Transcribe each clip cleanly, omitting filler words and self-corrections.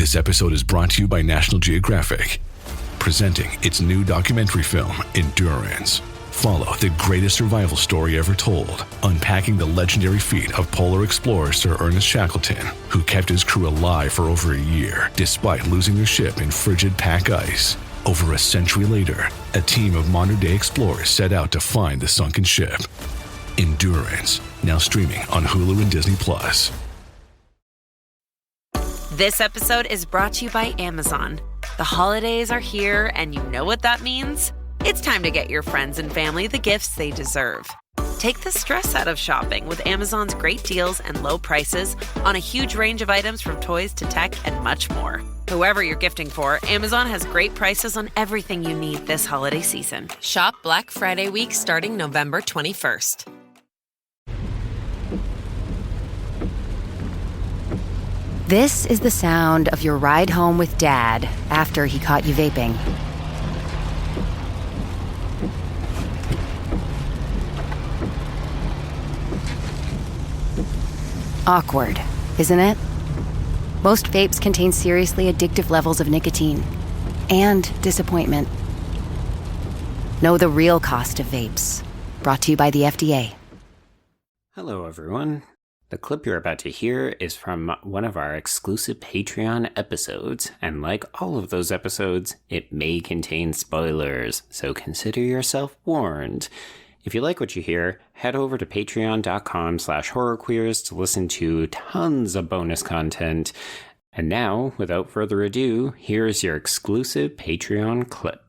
This episode is brought to you by National Geographic, presenting its new documentary film, Endurance. Follow the greatest survival story ever told, unpacking the legendary feat of polar explorer Sir Ernest Shackleton, who kept his crew alive for over a year, despite losing their ship in frigid pack ice. Over a century later, a team of modern-day explorers set out to find the sunken ship. Endurance, now streaming on Hulu and Disney+. This episode is brought to you by Amazon. The holidays are here, and you know what that means. It's time to get your friends and family the gifts they deserve. Take the stress out of shopping with Amazon's great deals and low prices on a huge range of items from toys to tech and much more. Whoever you're gifting for, Amazon has great prices on everything you need this holiday season. Shop Black Friday week starting November 21st. This is the sound of your ride home with Dad after he caught you vaping. Awkward, isn't it? Most vapes contain seriously addictive levels of nicotine and disappointment. Know the real cost of vapes. Brought to you by the FDA. Hello, everyone. The clip you're about to hear is from one of our exclusive Patreon episodes, and like all of those episodes, it may contain spoilers, so consider yourself warned. If you like what you hear, head over to patreon.com/horrorqueers to listen to tons of bonus content. And now, without further ado, here's your exclusive Patreon clip.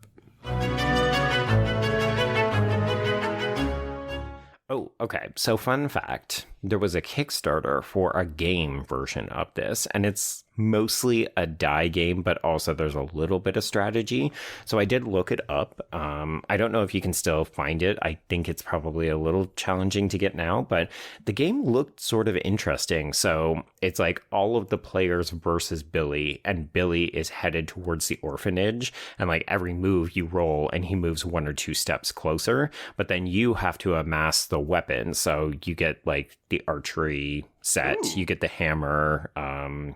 Oh, okay. So fun fact, there was a Kickstarter for a game version of this, and it's mostly a die game, but also there's a little bit of strategy. So I did look it up. I don't know if you can still find it. I think it's probably a little challenging to get now, but the game looked sort of interesting. So it's like all of the players versus Billy, and Billy is headed towards the orphanage, and like every move you roll and he moves 1 or 2 steps closer, but then you have to amass the weapon. So you get like the archery set, you get the hammer,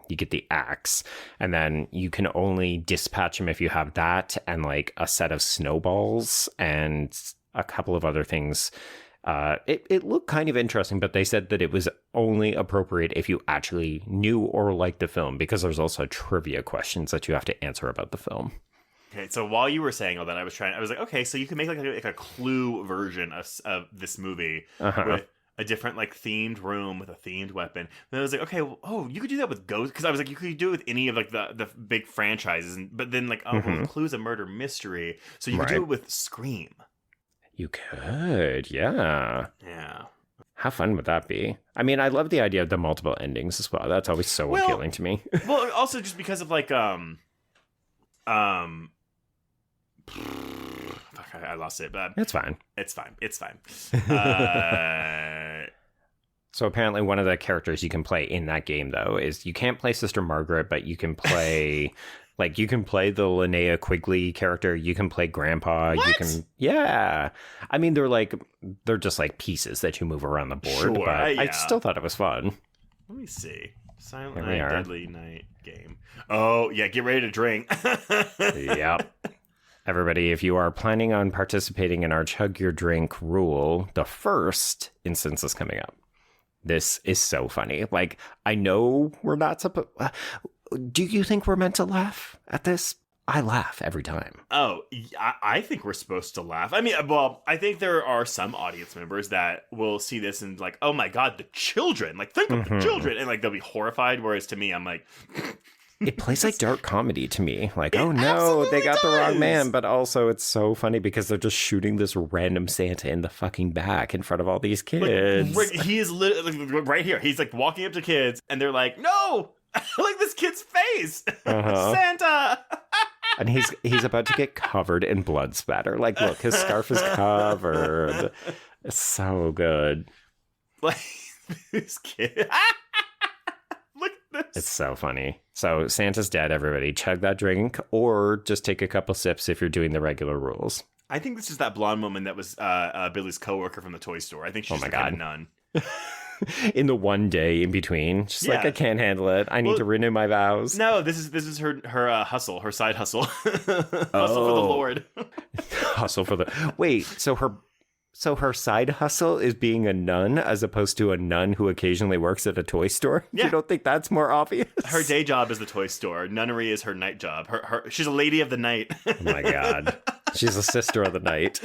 you get the axe, and then you can only dispatch him if you have that and like a set of snowballs and a couple of other things. It looked kind of interesting, but they said that it was only appropriate if you actually knew or liked the film, because there's also trivia questions that you have to answer about the film. Okay, so while you were saying all that, I was like, okay, so you can make like a Clue version of this movie with a different like themed room with a themed weapon. And I was like, okay, well, you could do that with Ghost, because I was like, you could do it with any of like the big franchises, but then like, well, Clue's a murder mystery, so you could do it with Scream. You could, yeah. Yeah. How fun would that be? I mean, I love the idea of the multiple endings as well. That's always so appealing to me. Well, also just because of like fuck, I lost it, but it's fine. It's fine. So apparently one of the characters you can play in that game, though, is you can't play Sister Margaret, but you can play like you can play the Linnea Quigley character. You can play Grandpa. What? You can, yeah. I mean, they're just like pieces that you move around the board. Sure, but yeah. I still thought it was fun. Let me see. Silent Here we Night, are. Deadly Night game. Oh yeah, get ready to drink. Yep. Everybody, if you are planning on participating in our Chug Your Drink rule, the first instance is coming up. This is so funny. Like, I know we're not supposed... do you think we're meant to laugh at this? I laugh every time. Oh, I think we're supposed to laugh. I mean, well, I think there are some audience members that will see this and like, oh my God, the children. Like, think of the children. And like, they'll be horrified. Whereas to me, I'm like... It plays like dark comedy to me. Like, oh no, they got the wrong man. But also it's so funny because they're just shooting this random Santa in the fucking back in front of all these kids. Like, he is literally right here. He's like walking up to kids and they're like, no, like this kid's face. Santa. And he's about to get covered in blood spatter. Like, look, his scarf is covered. It's so good. Like, this kid. Look at this. It's so funny. So Santa's dead, everybody. Chug that drink or just take a couple sips if you're doing the regular rules. I think this is that blonde woman that was Billy's coworker from the toy store. I think she's a nun. in the one day in between. She's like, Yeah. I can't handle it. I need to renew my vows. No, this is her hustle, her side hustle. Hustle for the Lord. Hustle for the... Wait, so her side hustle is being a nun as opposed to a nun who occasionally works at a toy store? Yeah. You don't think that's more obvious? Her day job is the toy store. Nunnery is her night job. She's a lady of the night. Oh my God. She's a sister of the night.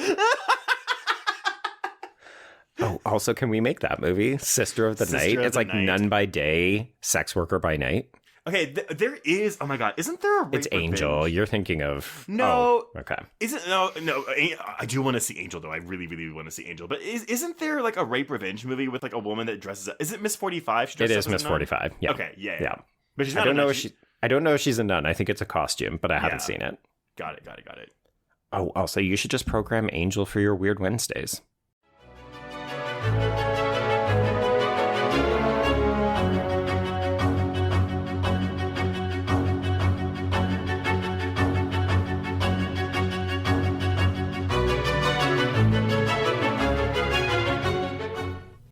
Oh, also, can we make that movie? Sister of the Sister Night? of It's the like Night. nun by day, sex worker by night. Okay, there is. Oh my God, isn't there a rape It's Angel. revenge? You're thinking of... No. Oh, okay. Isn't no. I do want to see Angel though. I really, really want to see Angel. But isn't there like a rape revenge movie with like a woman that dresses up? Is it Miss 45? It is Miss 45. Yeah. Okay, yeah. Yeah. But she's I not. don't a nun. know if I don't know if she's a nun. I think it's a costume, but I haven't seen it. Got it. Oh, also, you should just program Angel for your Weird Wednesdays.